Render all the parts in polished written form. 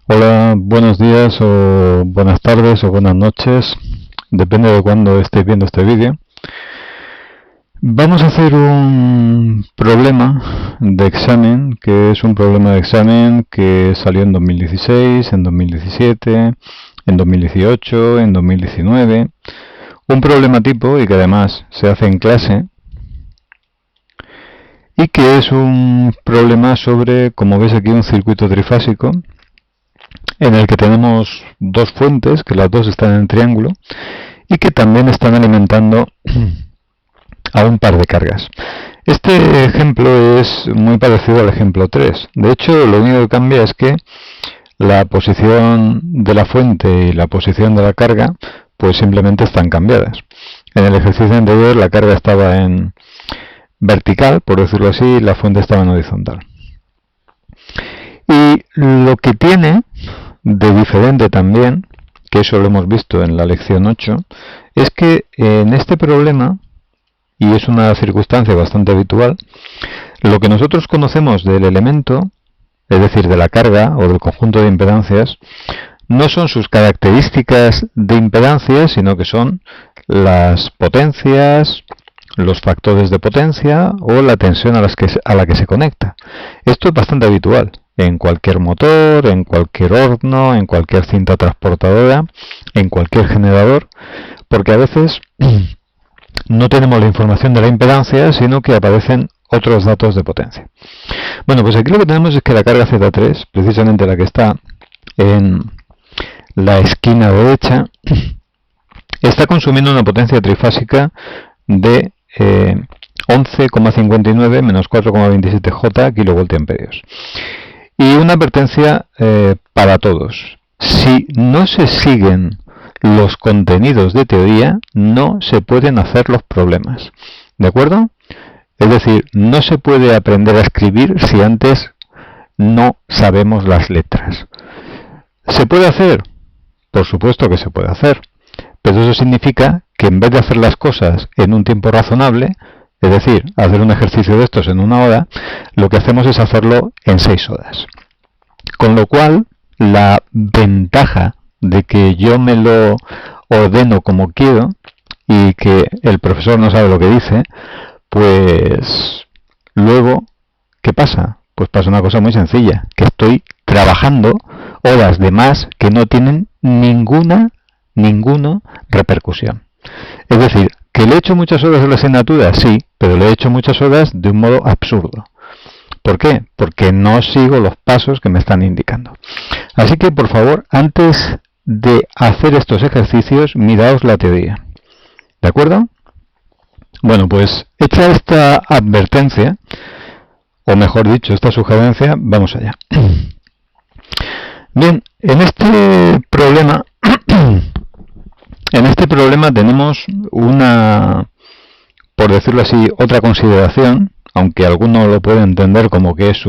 Hola, buenos días o buenas tardes o buenas noches, depende de cuándo estéis viendo este vídeo. Vamos a hacer un problema de examen, que es un problema de examen que salió en 2016, en 2017, en 2018, en 2019. Un problema tipo y que además se hace en clase y que es un problema sobre, como veis aquí, un circuito trifásico en el que tenemos dos fuentes, que las dos están en triángulo, y que también están alimentando a un par de cargas. Este ejemplo es muy parecido al ejemplo 3. De hecho, lo único que cambia es que la posición de la fuente y la posición de la carga pues simplemente están cambiadas. En el ejercicio anterior la carga estaba en vertical, por decirlo así, y la fuente estaba en horizontal. Y lo que tiene de diferente también, que eso lo hemos visto en la lección 8, es que en este problema, y es una circunstancia bastante habitual, lo que nosotros conocemos del elemento, es decir, de la carga o del conjunto de impedancias, no son sus características de impedancia, sino que son las potencias, los factores de potencia o la tensión a la que se conecta. Esto es bastante habitual en cualquier motor, en cualquier horno, en cualquier cinta transportadora, en cualquier generador, porque a veces no tenemos la información de la impedancia, sino que aparecen otros datos de potencia. Bueno, pues aquí lo que tenemos es que la carga Z3, precisamente la que está en la esquina derecha, está consumiendo una potencia trifásica de 11,59 menos 4,27 J kilovoltiamperios. Y una advertencia para todos. Si no se siguen los contenidos de teoría, no se pueden hacer los problemas. ¿De acuerdo? Es decir, no se puede aprender a escribir si antes no sabemos las letras. ¿Se puede hacer? Por supuesto que se puede hacer. Pero eso significa que en vez de hacer las cosas en un tiempo razonable, es decir, hacer un ejercicio de estos en 1 hora, lo que hacemos es hacerlo en 6 horas. Con lo cual, la ventaja de que yo me lo ordeno como quiero y que el profesor no sabe lo que dice, pues luego, ¿qué pasa? Pues pasa una cosa muy sencilla, que estoy trabajando horas de más que no tienen ninguna repercusión. Es decir, que le he hecho muchas horas de la asignatura, sí, pero le he hecho muchas horas de un modo absurdo. ¿Por qué? Porque no sigo los pasos que me están indicando. Así que, por favor, antes de hacer estos ejercicios, miraos la teoría. ¿De acuerdo? Bueno, pues hecha esta advertencia, o mejor dicho, esta sugerencia, vamos allá. Bien, en este problema tenemos una, por decirlo así, otra consideración, aunque alguno lo puede entender como que es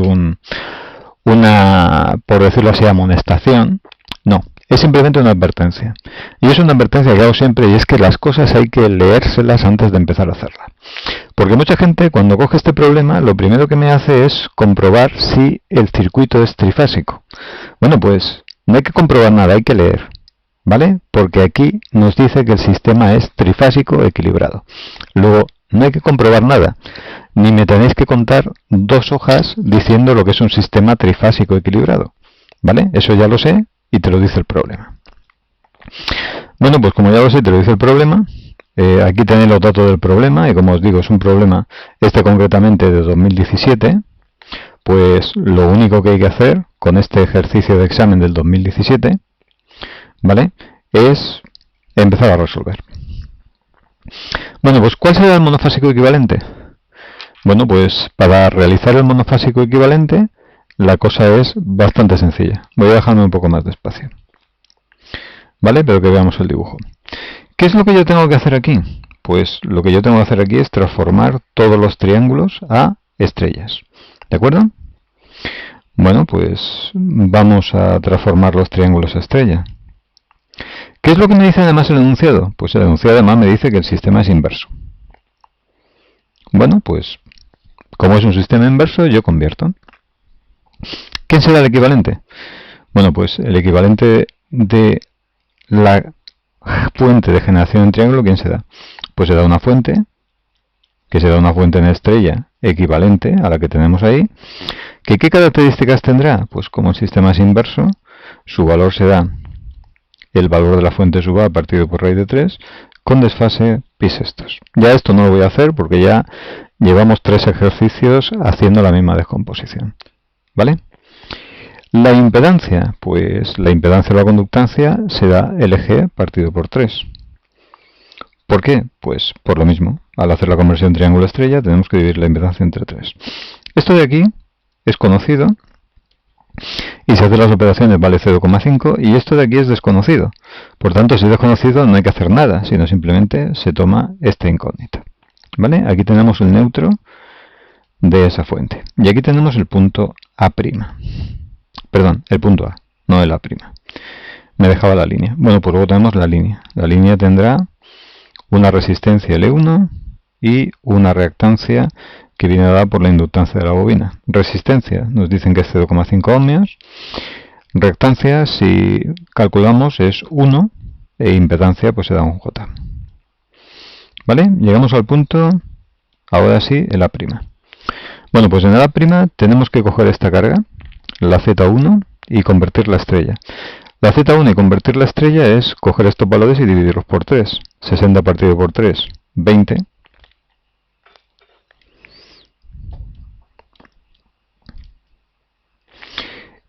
una, por decirlo así, amonestación. No, es simplemente una advertencia. Y es una advertencia que hago siempre, y es que las cosas hay que leérselas antes de empezar a hacerlas. Porque mucha gente, cuando coge este problema, lo primero que me hace es comprobar si el circuito es trifásico. Bueno, pues no hay que comprobar nada, hay que leer. ¿Vale? Porque aquí nos dice que el sistema es trifásico equilibrado. Luego, no hay que comprobar nada. Ni me tenéis que contar 2 hojas diciendo lo que es un sistema trifásico equilibrado. ¿Vale? Eso ya lo sé y te lo dice el problema. Bueno, pues como ya lo sé y te lo dice el problema, aquí tenéis los datos del problema y como os digo es un problema, este concretamente de 2017, pues lo único que hay que hacer con este ejercicio de examen del 2017, ¿vale?, es empezar a resolver. Bueno, pues ¿cuál será el monofásico equivalente? Bueno, pues para realizar el monofásico equivalente la cosa es bastante sencilla. Voy a dejarme un poco más despacio, ¿vale? Pero que veamos el dibujo. ¿Qué es lo que yo tengo que hacer aquí? Pues lo que yo tengo que hacer aquí es transformar todos los triángulos a estrellas. ¿De acuerdo? Bueno, pues vamos a transformar los triángulos a estrella. ¿Qué es lo que me dice además el enunciado? Pues el enunciado además me dice que el sistema es inverso. Bueno, pues como es un sistema inverso, yo convierto. ¿Quién será el equivalente? Bueno, pues el equivalente de la fuente de generación en triángulo, ¿quién se da? Pues se da una fuente, que se da una fuente en estrella equivalente a la que tenemos ahí. ¿Qué características tendrá? Pues como el sistema es inverso, su valor será el valor de la fuente sub a partido por raíz de 3 con desfase pi sextos. Ya esto no lo voy a hacer porque ya llevamos 3 ejercicios haciendo la misma descomposición. ¿Vale? La impedancia, pues la impedancia de la conductancia será LG partido por 3. ¿Por qué? Pues por lo mismo. Al hacer la conversión triángulo-estrella tenemos que dividir la impedancia entre 3. Esto de aquí es conocido y si hace las operaciones vale 0,5 y esto de aquí es desconocido. Por tanto, si es desconocido no hay que hacer nada, sino simplemente se toma esta incógnita. ¿Vale? Aquí tenemos el neutro de esa fuente. Y aquí tenemos el punto A'. Perdón, el punto A, no el A'. Me dejaba la línea. Bueno, pues luego tenemos la línea. La línea tendrá una resistencia L1 y una reactancia que viene dada por la inductancia de la bobina. Resistencia, nos dicen que es 0,5 ohmios. Reactancia, si calculamos, es 1 e impedancia pues se da un J. ¿Vale? Llegamos al punto, ahora sí, el A'. Bueno, pues en el A' tenemos que coger esta carga, la Z1, y convertirla a estrella. La Z1 y convertirla a estrella es coger estos valores y dividirlos por 3. 60 partido por 3, 20.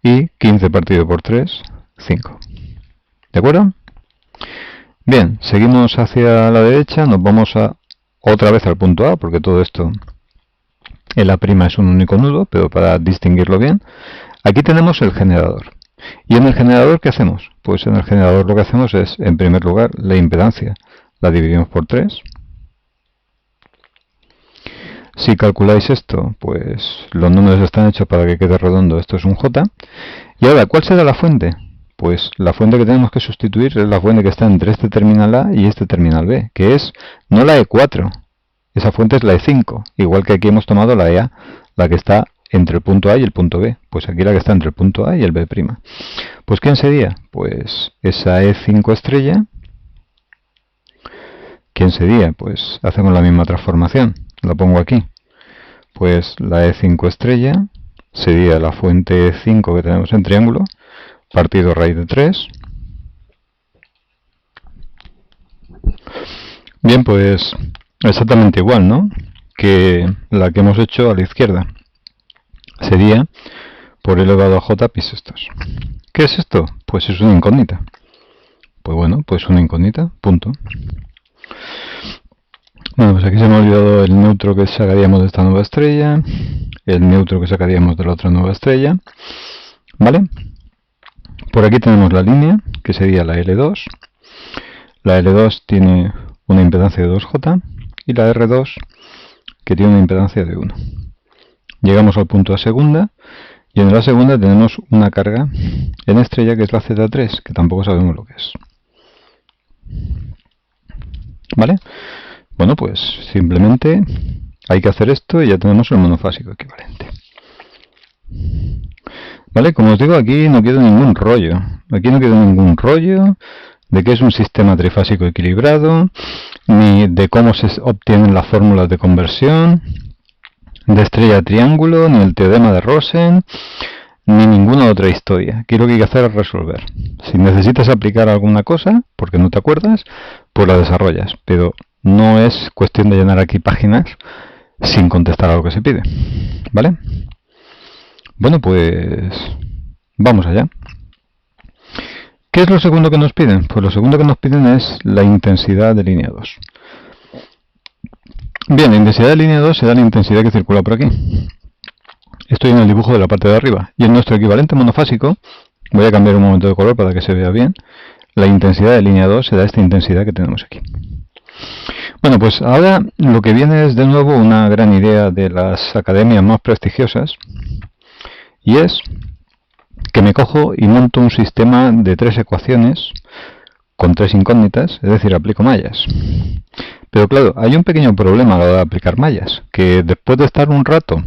Y 15 partido por 3, 5. ¿De acuerdo? Bien, seguimos hacia la derecha, nos vamos otra vez al punto A, porque todo esto, el A' es un único nudo, pero para distinguirlo bien, aquí tenemos el generador. ¿Y en el generador qué hacemos? Pues en el generador lo que hacemos es, en primer lugar, la impedancia. La dividimos por 3. Si calculáis esto, pues los números están hechos para que quede redondo. Esto es un J. Y ahora, ¿cuál será la fuente? Pues la fuente que tenemos que sustituir es la fuente que está entre este terminal A y este terminal B, que es no la E4. Esa fuente es la E5, igual que aquí hemos tomado la EA, la que está entre el punto A y el punto B. Pues aquí la que está entre el punto A y el B'. Pues ¿quién sería? Pues esa E5 estrella. ¿Quién sería? Pues hacemos la misma transformación. La pongo aquí. Pues la E5 estrella sería la fuente E5 que tenemos en triángulo, partido raíz de 3. Bien, pues exactamente igual, ¿no? Que la que hemos hecho a la izquierda. Sería por elevado a j pi sextos. ¿Qué es esto? Pues es una incógnita. Pues bueno, pues una incógnita, punto. Bueno, pues aquí se me ha olvidado el neutro que sacaríamos de esta nueva estrella, el neutro que sacaríamos de la otra nueva estrella, ¿vale? Por aquí tenemos la línea, que sería la L2. La L2 tiene una impedancia de 2J y la R2 que tiene una impedancia de 1. Llegamos al punto A segunda y en la segunda tenemos una carga en estrella que es la Z3, que tampoco sabemos lo que es. ¿Vale? Bueno, pues simplemente hay que hacer esto y ya tenemos el monofásico equivalente. ¿Vale? Como os digo, aquí no quiero ningún rollo. Aquí no quiero ningún rollo de qué es un sistema trifásico equilibrado, ni de cómo se obtienen las fórmulas de conversión, de estrella a triángulo, ni el teorema de Rosen, ni ninguna otra historia. Aquí lo que hay que hacer es resolver. Si necesitas aplicar alguna cosa, porque no te acuerdas, pues la desarrollas. Pero no es cuestión de llenar aquí páginas sin contestar a lo que se pide. ¿Vale? Bueno, pues vamos allá. ¿Qué es lo segundo que nos piden? Pues lo segundo que nos piden es la intensidad de línea 2. Bien, la intensidad de línea 2 será la intensidad que circula por aquí. Estoy en el dibujo de la parte de arriba. Y en nuestro equivalente monofásico, voy a cambiar un momento de color para que se vea bien, la intensidad de línea 2 será esta intensidad que tenemos aquí. Bueno, pues ahora lo que viene es de nuevo una gran idea de las academias más prestigiosas, y es que me cojo y monto un sistema de 3 ecuaciones con 3 incógnitas, es decir, aplico mallas. Pero claro, hay un pequeño problema a la hora de aplicar mallas, que después de estar un rato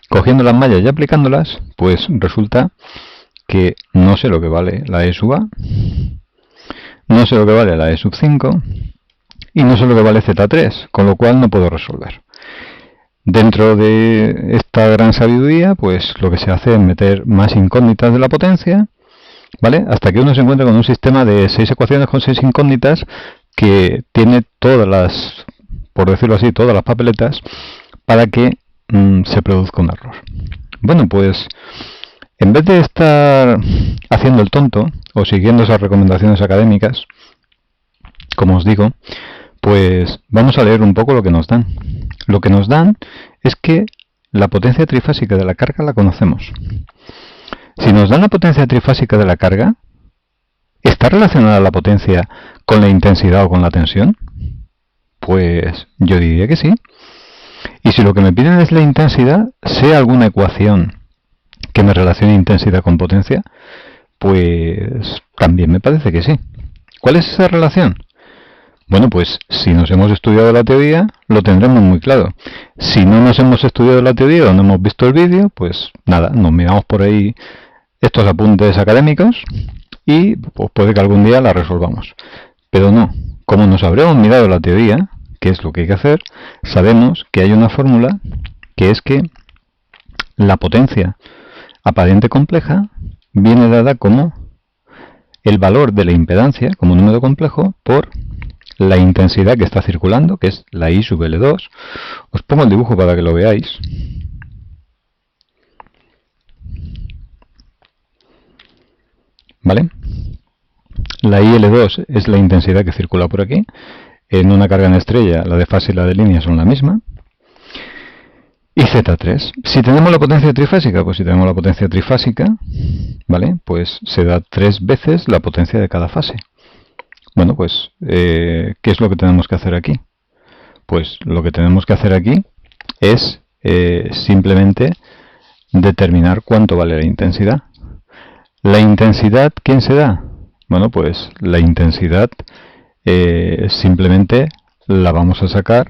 cogiendo las mallas y aplicándolas, pues resulta que no sé lo que vale la E sub A, no sé lo que vale la E sub 5 y no sé lo que vale Z3, con lo cual no puedo resolver. Dentro de esta gran sabiduría, pues lo que se hace es meter más incógnitas de la potencia, ¿vale? Hasta que uno se encuentra con un sistema de 6 ecuaciones con 6 incógnitas que tiene todas las, por decirlo así, todas las papeletas para que se produzca un error. Bueno, pues en vez de estar haciendo el tonto o siguiendo esas recomendaciones académicas, como os digo, pues vamos a leer un poco lo que nos dan. Lo que nos dan es que la potencia trifásica de la carga la conocemos. Si nos dan la potencia trifásica de la carga, ¿está relacionada la potencia con la intensidad o con la tensión? Pues yo diría que sí. Y si lo que me piden es la intensidad, ¿sé alguna ecuación que me relacione intensidad con potencia? Pues también me parece que sí. ¿Cuál es esa relación? Bueno, pues si nos hemos estudiado la teoría, lo tendremos muy claro. Si no nos hemos estudiado la teoría o no hemos visto el vídeo, pues nada, nos miramos por ahí estos apuntes académicos y pues puede que algún día la resolvamos. Pero no, como nos habremos mirado la teoría, que es lo que hay que hacer, sabemos que hay una fórmula que es que la potencia aparente compleja viene dada como el valor de la impedancia, como número complejo, por la intensidad que está circulando, que es la I sub L2. Os pongo el dibujo para que lo veáis. ¿Vale? La IL2 es la intensidad que circula por aquí. En una carga en estrella, la de fase y la de línea son la misma. Y Z3. Si tenemos la potencia trifásica, pues si tenemos la potencia trifásica, ¿vale? Pues se da 3 veces la potencia de cada fase. Bueno, pues, ¿qué es lo que tenemos que hacer aquí? Pues lo que tenemos que hacer aquí es simplemente determinar cuánto vale la intensidad. ¿La intensidad quién se da? Bueno, pues la intensidad simplemente la vamos a sacar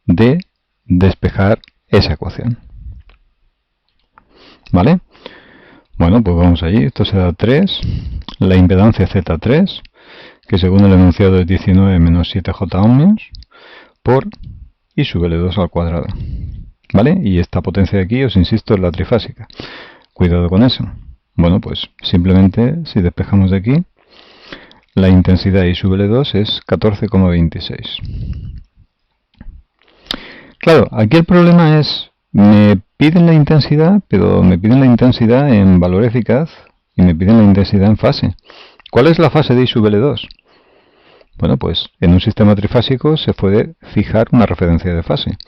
de despejar esa ecuación. ¿Vale? Bueno, pues vamos allí. Esto se da 3. La impedancia Z3, que según el enunciado es 19 menos 7J ohmios, por I sub L2 al cuadrado. ¿Vale? Y esta potencia de aquí, os insisto, es la trifásica. Cuidado con eso. Bueno, pues simplemente, si despejamos de aquí, la intensidad I sub L2 es 14,26. Claro, aquí el problema es, me piden la intensidad, pero me piden la intensidad en valor eficaz y me piden la intensidad en fase. ¿Cuál es la fase de I sub L2? Bueno, pues en un sistema trifásico se puede fijar una referencia de fase.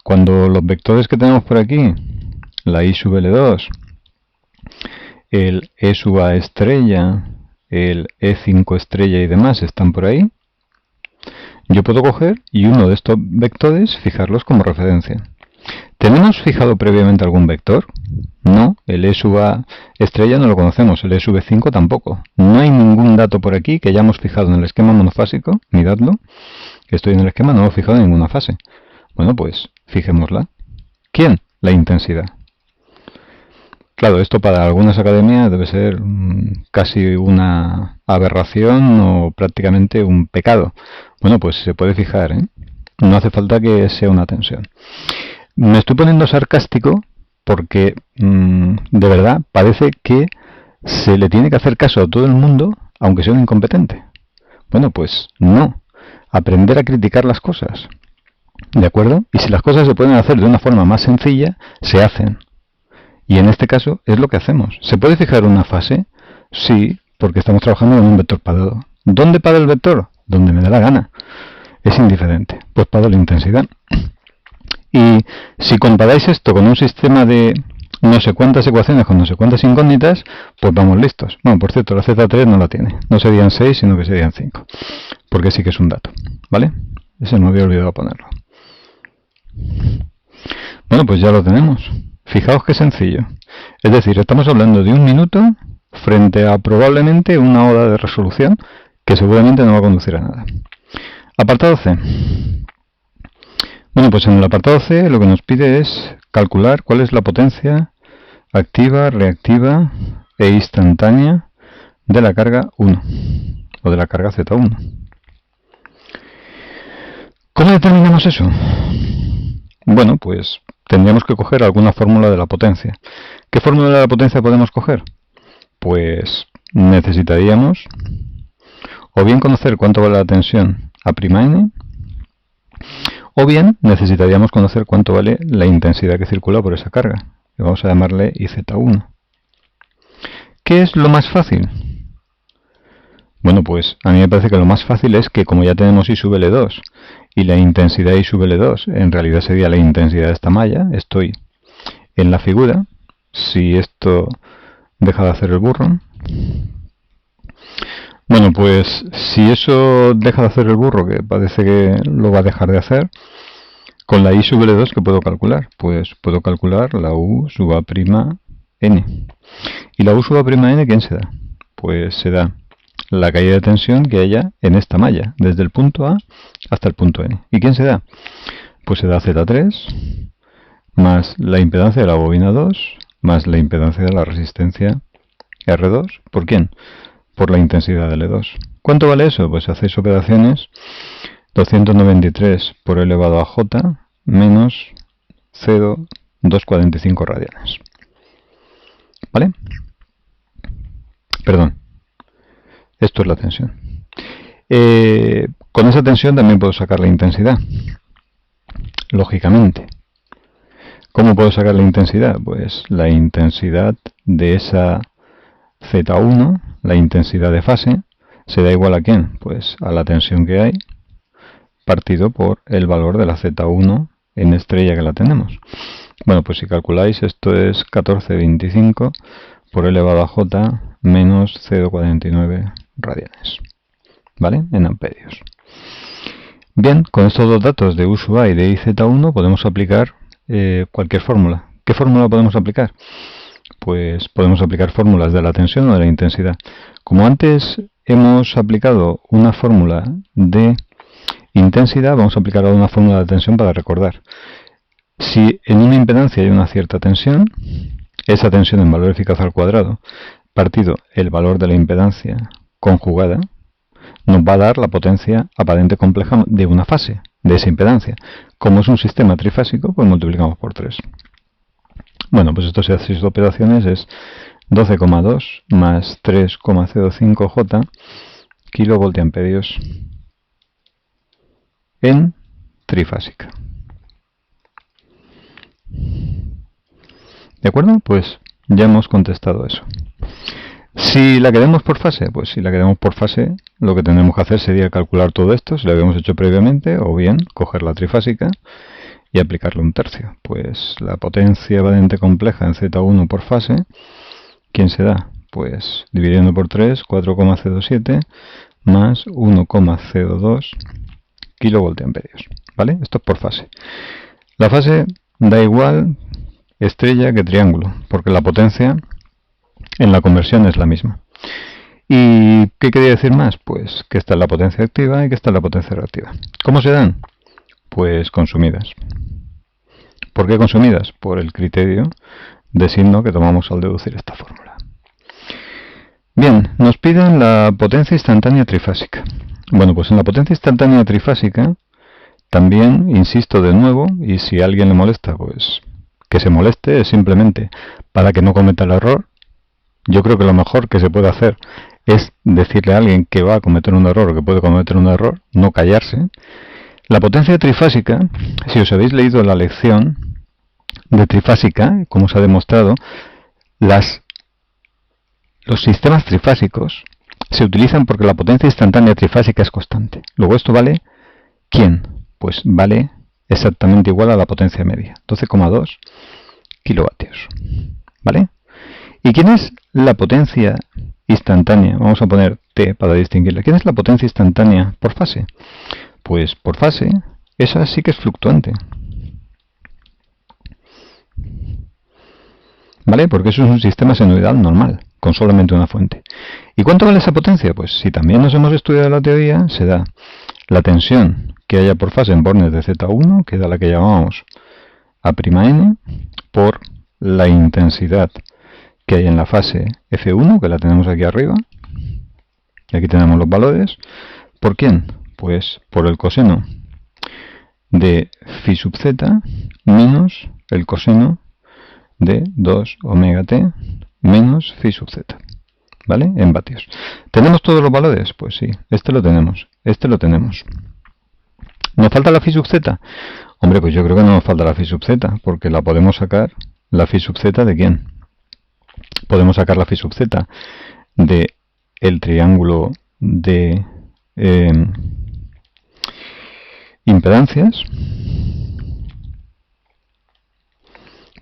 Cuando los vectores que tenemos por aquí, la I sub L2, el E sub A estrella, el E5 estrella y demás están por ahí, yo puedo coger y uno de estos vectores fijarlos como referencia. ¿Tenemos fijado previamente algún vector? No, el E sub A estrella no lo conocemos, el E sub 5 tampoco. No hay ningún dato por aquí que hayamos fijado en el esquema monofásico, miradlo, que estoy en el esquema, no lo he fijado en ninguna fase. Bueno, pues fijémosla. ¿Quién? La intensidad. Claro, esto para algunas academias debe ser casi una aberración o prácticamente un pecado. Bueno, pues se puede fijar, ¿eh? No hace falta que sea una tensión. Me estoy poniendo sarcástico porque de verdad parece que se le tiene que hacer caso a todo el mundo, aunque sea un incompetente. Bueno, pues no. Aprender a criticar las cosas. ¿De acuerdo? Y si las cosas se pueden hacer de una forma más sencilla, se hacen. Y en este caso es lo que hacemos. ¿Se puede fijar una fase? Sí, porque estamos trabajando con un vector parado. ¿Dónde para el vector? Donde me da la gana. Es indiferente. Pues para la intensidad. Y si comparáis esto con un sistema de no sé cuántas ecuaciones con no sé cuántas incógnitas, pues vamos listos. Bueno, por cierto, la Z3 no la tiene. No serían 6, sino que serían 5. Porque sí que es un dato. ¿Vale? Ese me había olvidado ponerlo. Bueno, pues ya lo tenemos. Fijaos qué sencillo. Es decir, estamos hablando de 1 minuto frente a probablemente 1 hora de resolución que seguramente no va a conducir a nada. Apartado C. Bueno, pues en el apartado C lo que nos pide es calcular cuál es la potencia activa, reactiva e instantánea de la carga 1 o de la carga Z1. ¿Cómo determinamos eso? Bueno, pues tendríamos que coger alguna fórmula de la potencia. ¿Qué fórmula de la potencia podemos coger? Pues necesitaríamos o bien conocer cuánto vale la tensión A'N, o bien necesitaríamos conocer cuánto vale la intensidad que circula por esa carga, que vamos a llamarle IZ1. ¿Qué es lo más fácil? Bueno, pues a mí me parece que lo más fácil es que, como ya tenemos I sub L2 y la intensidad I sub L2 en realidad sería la intensidad de esta malla, estoy en la figura, si esto deja de hacer el burro. Bueno, pues si eso deja de hacer el burro, que parece que lo va a dejar de hacer, con la I sub L2, ¿qué puedo calcular? Pues puedo calcular la U sub A'N. ¿Y la U sub A'N quién se da? Pues se da la caída de tensión que haya en esta malla, desde el punto A hasta el punto N. ¿Y quién se da? Pues se da Z3 más la impedancia de la bobina 2 más la impedancia de la resistencia R2. ¿Por quién? Por la intensidad de L2. ¿Cuánto vale eso? Pues si hacéis operaciones, 293 por elevado a J menos 0,245 radianes. ¿Vale? Perdón. Esto es la tensión. Con esa tensión también puedo sacar la intensidad. Lógicamente. ¿Cómo puedo sacar la intensidad? Pues la intensidad de esa Z1, la intensidad de fase, se da igual a ¿quién? Pues a la tensión que hay partido por el valor de la Z1 en estrella que la tenemos. Bueno, pues si calculáis, esto es 1425 por elevado a J menos 0,49 radianes, ¿vale? En amperios. Bien, con estos dos datos de U sub A y de IZ1 podemos aplicar cualquier fórmula. ¿Qué fórmula podemos aplicar? Pues podemos aplicar fórmulas de la tensión o de la intensidad. Como antes hemos aplicado una fórmula de intensidad, vamos a aplicar ahora una fórmula de tensión para recordar. Si en una impedancia hay una cierta tensión, esa tensión en valor eficaz al cuadrado partido el valor de la impedancia conjugada nos va a dar la potencia aparente compleja de una fase de esa impedancia. Como es un sistema trifásico, pues multiplicamos por 3. Bueno, pues esto si hacéis operaciones es 12,2 más 3,05 J kilovoltiamperios en trifásica. ¿De acuerdo? Pues ya hemos contestado eso. Si la queremos por fase, pues si la queremos por fase, lo que tenemos que hacer sería calcular todo esto, si lo habíamos hecho previamente, o bien coger la trifásica y aplicarle un tercio. Pues la potencia aparente compleja en Z1 por fase, ¿quién se da? Pues dividiendo por 3, 4,07 más 1,02 kilovoltiamperios. ¿Vale? Esto es por fase. La fase da igual estrella que triángulo, porque la potencia en la conversión es la misma. ¿Y qué quería decir más? Pues que esta es la potencia activa y que esta es la potencia reactiva. ¿Cómo se dan? Pues consumidas. ¿Por qué consumidas? Por el criterio de signo que tomamos al deducir esta fórmula. Bien, nos piden la potencia instantánea trifásica. Bueno, pues en la potencia instantánea trifásica también insisto de nuevo, y si a alguien le molesta, pues que se moleste, es simplemente para que no cometa el error. Yo creo que lo mejor que se puede hacer es decirle a alguien que va a cometer un error o que puede cometer un error, no callarse. La potencia trifásica, si os habéis leído la lección de trifásica, como os ha demostrado, los sistemas trifásicos se utilizan porque la potencia instantánea trifásica es constante. Luego esto vale, ¿quién? Pues vale exactamente igual a la potencia media, 12,2 kilovatios. ¿Vale? ¿Y quién es la potencia instantánea? Vamos a poner T para distinguirla. ¿Quién es la potencia instantánea por fase? Pues por fase, esa sí que es fluctuante. ¿Vale? Porque eso es un sistema senoidal normal, con solamente una fuente. ¿Y cuánto vale esa potencia? Pues si también nos hemos estudiado la teoría, se da la tensión que haya por fase en bornes de Z1, que da la que llamamos A'N, por la intensidad que hay en la fase F1, que la tenemos aquí arriba. Y aquí tenemos los valores. ¿Por quién? Pues por el coseno de phi sub z menos el coseno de 2 omega t menos phi sub z. ¿Vale? En vatios. ¿Tenemos todos los valores? Pues sí, este lo tenemos, este lo tenemos. ¿Nos falta la phi sub z? Hombre, pues yo creo que no nos falta la phi sub z, porque la podemos sacar, la phi sub z ¿de quién? Podemos sacar la phi sub z de el triángulo de impedancias.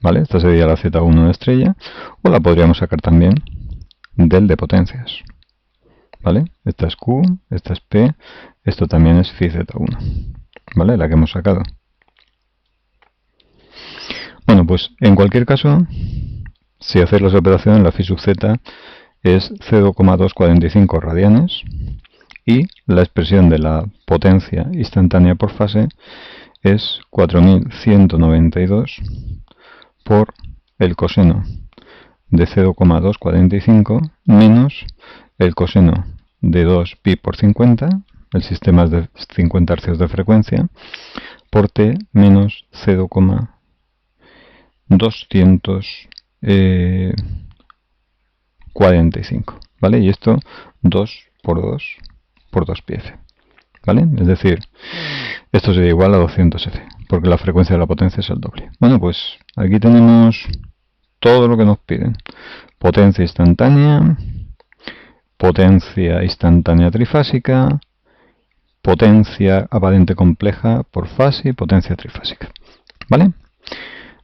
¿Vale? Esta sería la Z1 de estrella, o la podríamos sacar también del de potencias. ¿Vale? Esta es Q, esta es P, esto también es phi Z1. ¿Vale? La que hemos sacado. Bueno, pues en cualquier caso, si hacéis las operaciones, la phi sub z es 0,245 radianes y la expresión de la potencia instantánea por fase es 4192 por el coseno de 0,245 menos el coseno de 2 pi por 50, el sistema es de 50 Hz de frecuencia, por t menos 0,245, ¿vale? Y esto 2 por 2 por 2πf, ¿vale? Es decir, esto sería igual a 200F, porque la frecuencia de la potencia es el doble. Bueno, pues aquí tenemos todo lo que nos piden. Potencia instantánea trifásica, potencia aparente compleja por fase y potencia trifásica. ¿Vale?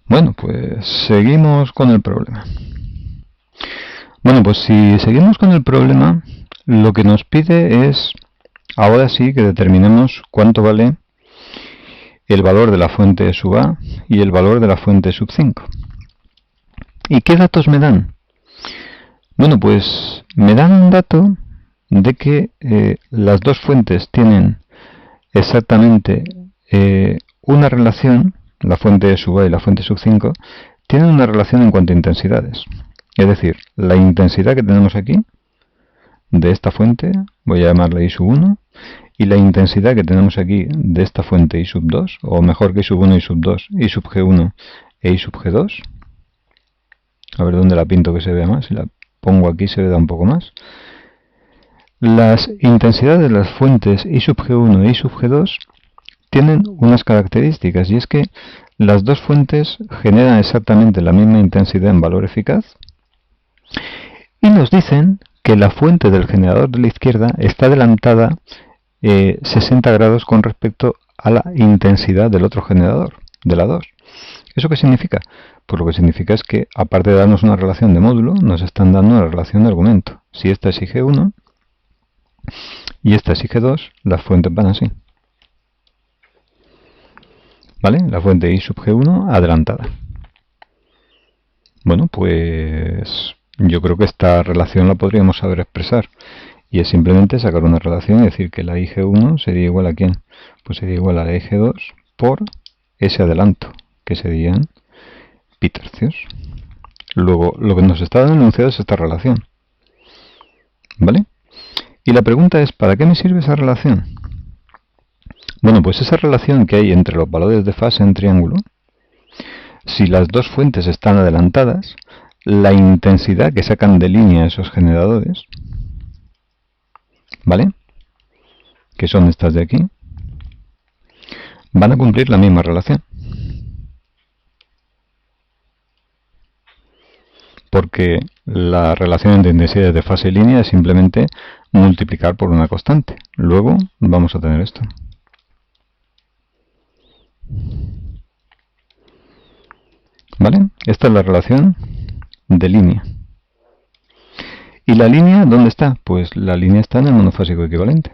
Bueno, pues seguimos con el problema. Bueno, pues si seguimos con el problema, lo que nos pide es, ahora sí, que determinemos cuánto vale el valor de la fuente sub A y el valor de la fuente sub 5. ¿Y qué datos me dan? Bueno, pues me dan un dato de que las dos fuentes tienen exactamente una relación, la fuente sub A y la fuente sub 5, tienen una relación en cuanto a intensidades. Es decir, la intensidad que tenemos aquí, de esta fuente, voy a llamarla I sub 1, y la intensidad que tenemos aquí de esta fuente I sub 2, o mejor que I sub 1, I sub 2, I sub G1 e I sub G2. A ver dónde la pinto que se vea más, si la pongo aquí se vea un poco más. Las intensidades de las fuentes I sub G1 e I sub G2 tienen unas características, y es que las dos fuentes generan exactamente la misma intensidad en valor eficaz, y nos dicen que la fuente del generador de la izquierda está adelantada 60 grados con respecto a la intensidad del otro generador, de la 2. ¿Eso qué significa? Pues lo que significa es que, aparte de darnos una relación de módulo, nos están dando una relación de argumento. Si esta es IG1 y esta es IG2, las fuentes van así. ¿Vale? La fuente I sub G1 adelantada. Bueno, pues yo creo que esta relación la podríamos saber expresar. Y es simplemente sacar una relación y decir que la IG1 sería igual a ¿quién? Pues sería igual a la IG2 por ese adelanto, que serían pi tercios. Luego, lo que nos está dando el enunciado es esta relación. ¿Vale? Y la pregunta es, ¿para qué me sirve esa relación? Bueno, pues esa relación que hay entre los valores de fase en triángulo, si las dos fuentes están adelantadas, la intensidad que sacan de línea esos generadores, ¿vale? Que son estas de aquí, van a cumplir la misma relación. Porque la relación entre intensidades de fase y línea es simplemente multiplicar por una constante. Luego vamos a tener esto. ¿Vale? Esta es la relación de línea. ¿Y la línea dónde está? Pues la línea está en el monofásico equivalente.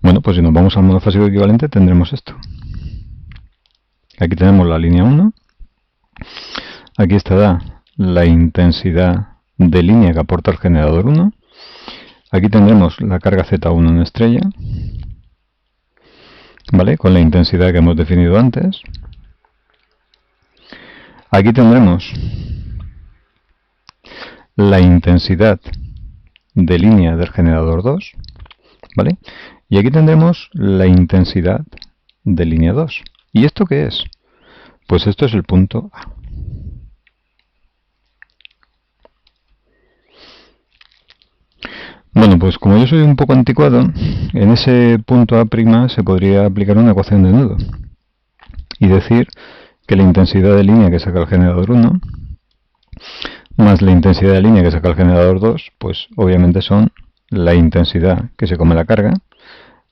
Bueno, pues si nos vamos al monofásico equivalente tendremos esto. Aquí tenemos la línea 1. Aquí estará la intensidad de línea que aporta el generador 1. Aquí tendremos la carga Z1 en estrella, ¿vale? Con la intensidad que hemos definido antes. Aquí tendremos la intensidad de línea del generador 2, ¿vale? Y aquí tendremos la intensidad de línea 2. ¿Y esto qué es? Pues esto es el punto A. Bueno, pues como yo soy un poco anticuado, en ese punto A' se podría aplicar una ecuación de nudo y decir que la intensidad de línea que saca el generador 1 más la intensidad de línea que saca el generador 2, pues obviamente son la intensidad que se come la carga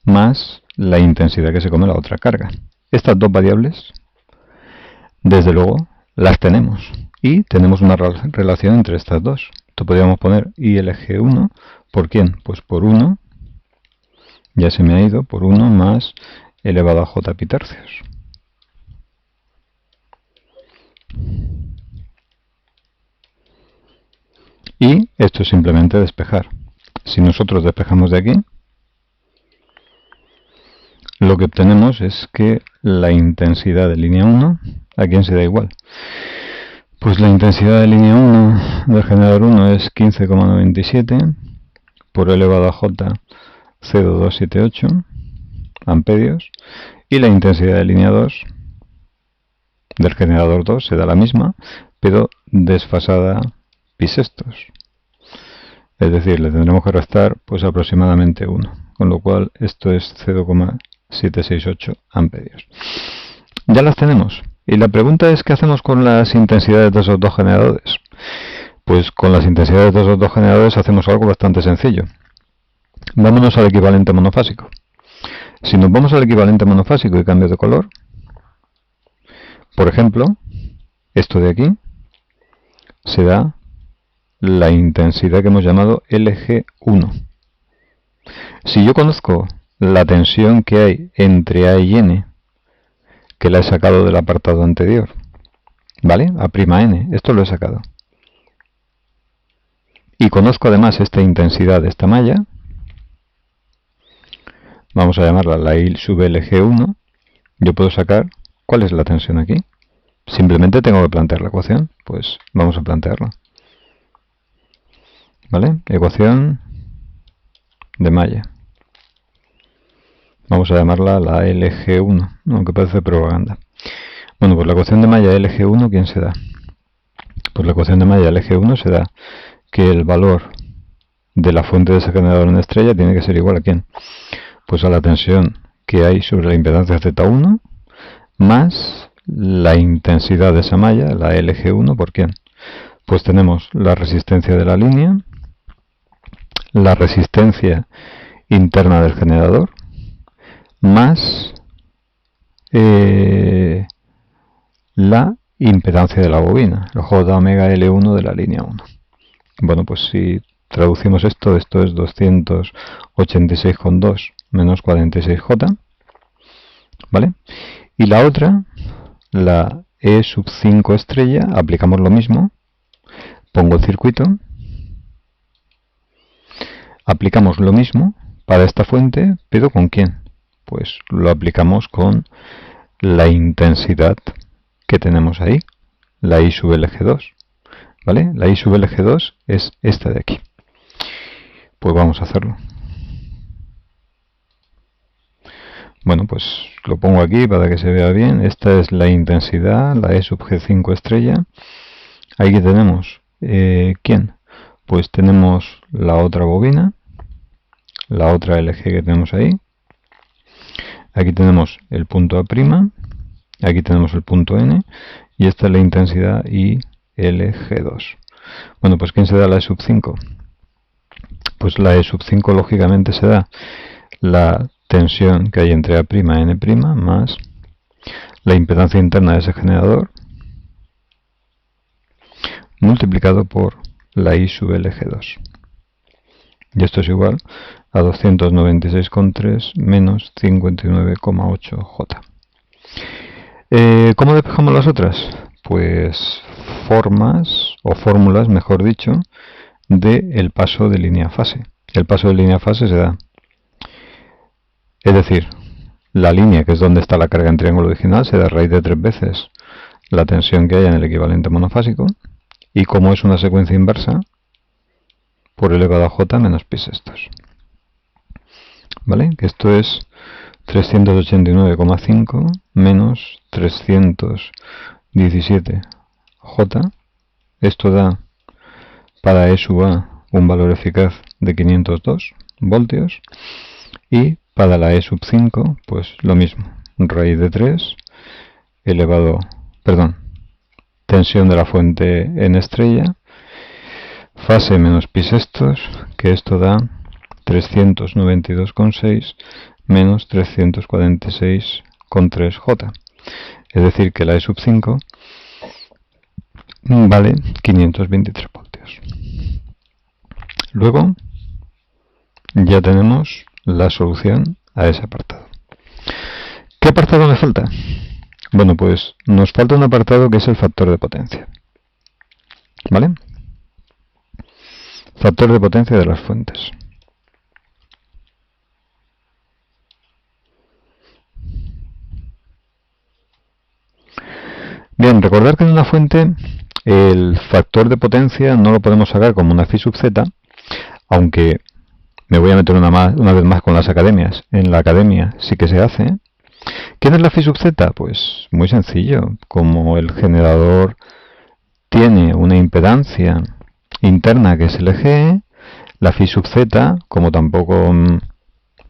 más la intensidad que se come la otra carga. Estas dos variables, desde luego, las tenemos y tenemos una relación entre estas dos. Entonces podríamos poner ILG1 ¿por quién? Pues por 1, ya se me ha ido, por 1 más elevado a j pi tercios. Y esto es simplemente despejar. Si nosotros despejamos de aquí, lo que obtenemos es que la intensidad de línea 1, ¿a quién se da igual? Pues la intensidad de línea 1 del generador 1 es 15,97 por elevado a j 0,278 amperios, y la intensidad de línea 2 del generador 2 se da la misma, pero desfasada pi sextos. Es decir, le tendremos que restar pues aproximadamente 1, con lo cual esto es 0,768 amperios. Ya las tenemos. Y la pregunta es, ¿qué hacemos con las intensidades de esos dos generadores? Pues con las intensidades de esos dos generadores hacemos algo bastante sencillo. Vámonos al equivalente monofásico. Si nos vamos al equivalente monofásico y cambio de color, por ejemplo, esto de aquí se da la intensidad que hemos llamado LG1. Si yo conozco la tensión que hay entre A y N, que la he sacado del apartado anterior, ¿vale? A'N, esto lo he sacado. Y conozco además esta intensidad de esta malla, vamos a llamarla la I sub LG1, yo puedo sacar cuál es la tensión aquí. Simplemente tengo que plantear la ecuación, pues vamos a plantearla. ¿Vale? Ecuación de malla. Vamos a llamarla la LG1, aunque parece propaganda. Bueno, pues la ecuación de malla LG1, ¿quién se da? Pues la ecuación de malla LG1 se da que el valor de la fuente de ese generador en estrella tiene que ser igual a ¿quién? Pues a la tensión que hay sobre la impedancia Z1 más la intensidad de esa malla, la LG1, ¿por quién? Pues tenemos la resistencia de la línea, la resistencia interna del generador, más la impedancia de la bobina, el J omega L1 de la línea 1. Bueno, pues si traducimos esto es 286,2 menos 46J, ¿vale? Y la otra, la E sub 5 estrella, aplicamos lo mismo, pongo el circuito, aplicamos lo mismo para esta fuente, pero ¿con quién? Pues lo aplicamos con la intensidad que tenemos ahí, la I sub LG2, ¿vale? La I sub LG2 es esta de aquí. Pues vamos a hacerlo. Bueno, pues lo pongo aquí para que se vea bien. Esta es la intensidad, la E sub G5 estrella. Aquí tenemos, ¿quién? Pues tenemos la otra bobina, la otra LG que tenemos ahí. Aquí tenemos el punto A', aquí tenemos el punto N, y esta es la intensidad ILG2. Bueno, pues ¿quién se da la E sub 5? Pues la E sub 5 lógicamente se da la tensión que hay entre A' y N' más la impedancia interna de ese generador multiplicado por la I sub LG2. Y esto es igual a 296,3 menos 59,8 J. ¿Cómo despejamos las otras? Pues formas, o fórmulas, mejor dicho, del paso de línea fase. El paso de línea fase se da, es decir, la línea, que es donde está la carga en triángulo original, se da raíz de 3 veces la tensión que haya en el equivalente monofásico, y como es una secuencia inversa, por elevado a j menos pi sextos. ¿Vale? Que esto es 389,5 menos 317j. Esto da para E sub a un valor eficaz de 502 voltios, y para la E sub 5 pues lo mismo, raíz de 3 elevado, tensión de la fuente en estrella, fase menos pi sextos, que esto da 392,6 menos 346,3j. Es decir, que la E sub 5 vale 523 voltios. Luego ya tenemos la solución a ese apartado. ¿Qué apartado me falta? Bueno, pues nos falta un apartado que es el factor de potencia. ¿Vale? Factor de potencia de las fuentes. Bien, recordar que en una fuente el factor de potencia no lo podemos sacar como una phi sub z, aunque me voy a meter una vez más con las academias. En la academia sí que se hace. ¿Quién es la phi sub z? Pues muy sencillo. Como el generador tiene una impedancia interna que es LG, la phi sub z, como tampoco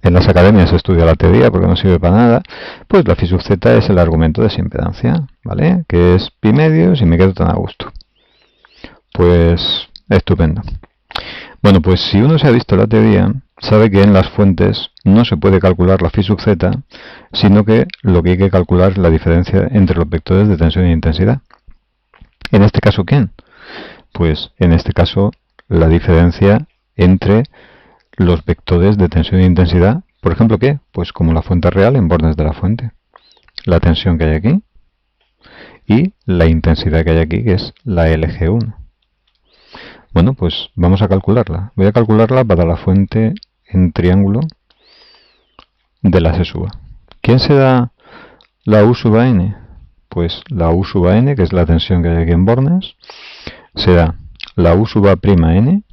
en las academias se estudia la teoría porque no sirve para nada, pues la phi sub z es el argumento de esa impedancia, ¿vale? Que es pi medios y me quedo tan a gusto. Pues estupendo. Bueno, pues si uno se ha visto la teoría, sabe que en las fuentes no se puede calcular la phi sub z, sino que lo que hay que calcular es la diferencia entre los vectores de tensión e intensidad. ¿En este caso quién? Pues en este caso la diferencia entre los vectores de tensión e intensidad. Por ejemplo, ¿qué? Pues como la fuente real en bornes de la fuente. La tensión que hay aquí y la intensidad que hay aquí, que es la LG1. Bueno, pues vamos a calcularla. Voy a calcularla para la fuente en triángulo de la E sub a. ¿Quién se da la U sub a n? Pues la U sub a n, que es la tensión que hay aquí en bornes, se da la U sub a prima n.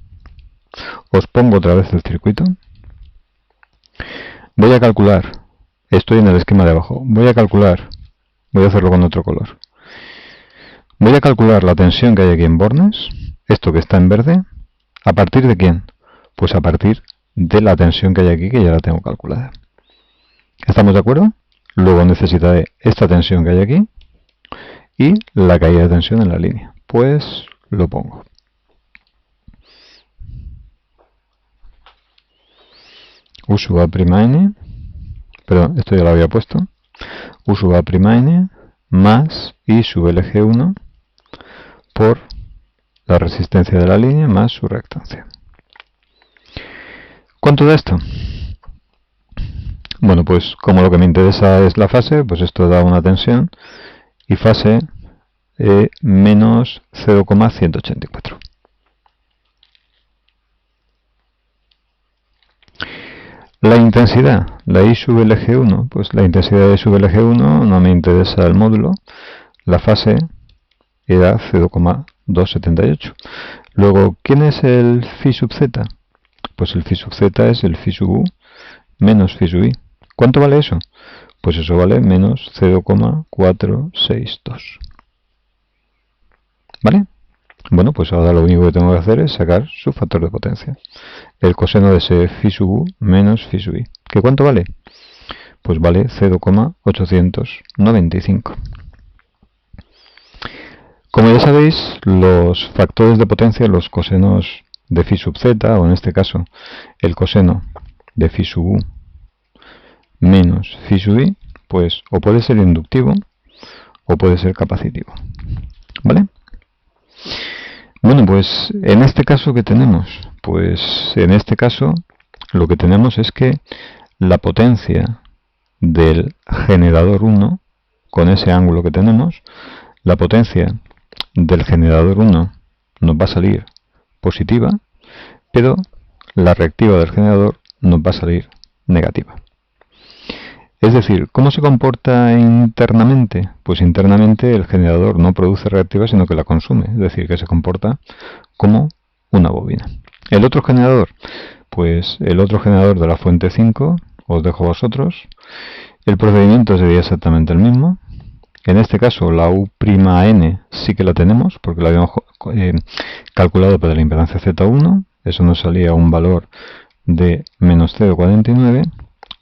Os pongo otra vez el circuito. Voy a calcular, estoy en el esquema de abajo, voy a hacerlo con otro color. Voy a calcular la tensión que hay aquí en bornes, esto que está en verde, ¿a partir de quién? Pues a partir de la tensión que hay aquí, que ya la tengo calculada. ¿Estamos de acuerdo? Luego necesitaré esta tensión que hay aquí y la caída de tensión en la línea. Pues lo pongo. U sub a prima n, perdón, esto ya lo había puesto, U sub a prima n más I sub LG1 por la resistencia de la línea más su reactancia. ¿Cuánto da esto? Bueno, pues como lo que me interesa es la fase, pues esto da una tensión y fase menos 0,184. La intensidad, la I sub LG1, pues la intensidad de I sub LG1 no me interesa el módulo, la fase era 0,278. Luego, ¿quién es el phi sub z? Pues el phi sub z es el phi sub u menos phi sub i. ¿Cuánto vale eso? Pues eso vale menos 0,462. ¿Vale? Bueno, pues ahora lo único que tengo que hacer es sacar su factor de potencia. El coseno de ese phi sub u menos phi sub i. ¿Qué cuánto vale? Pues vale 0,895. Como ya sabéis, los factores de potencia, los cosenos de phi sub z, o en este caso el coseno de phi sub u menos phi sub i, pues o puede ser inductivo o puede ser capacitivo. ¿Vale? Bueno, pues en este caso, ¿qué tenemos? Pues en este caso lo que tenemos es que la potencia del generador 1, con ese ángulo que tenemos, la potencia del generador 1 nos va a salir positiva, pero la reactiva del generador nos va a salir negativa. Es decir, ¿cómo se comporta internamente? Pues internamente el generador no produce reactiva, sino que la consume. Es decir, que se comporta como una bobina. El otro generador, pues el otro generador de la fuente 5, os dejo a vosotros. El procedimiento sería exactamente el mismo. En este caso la U'N sí que la tenemos, porque la habíamos calculado para la impedancia Z1. Eso nos salía un valor de menos 0,49.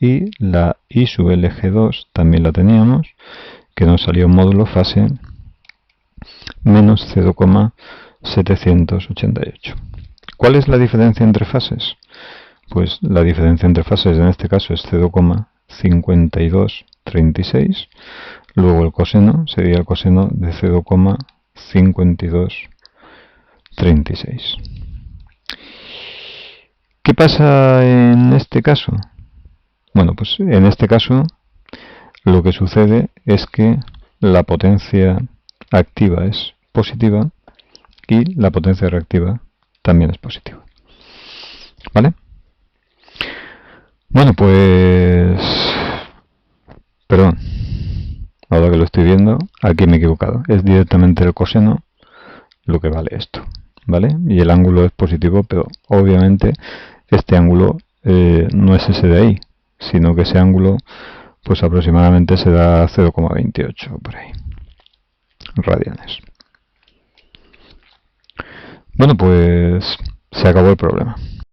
Y la I sub LG2 también la teníamos, que nos salió un módulo fase menos 0,788. ¿Cuál es la diferencia entre fases? Pues la diferencia entre fases en este caso es 0,5236. Luego el coseno sería el coseno de 0,5236. ¿Qué pasa en este caso? Bueno, pues en este caso lo que sucede es que la potencia activa es positiva y la potencia reactiva también es positiva. ¿Vale? Bueno, pues... Perdón. Ahora que lo estoy viendo, aquí me he equivocado. Es directamente el coseno lo que vale esto. ¿Vale? Y el ángulo es positivo, pero obviamente este ángulo no es ese de ahí, sino que ese ángulo pues aproximadamente se da 0,28 por ahí radianes. Bueno, pues se acabó el problema.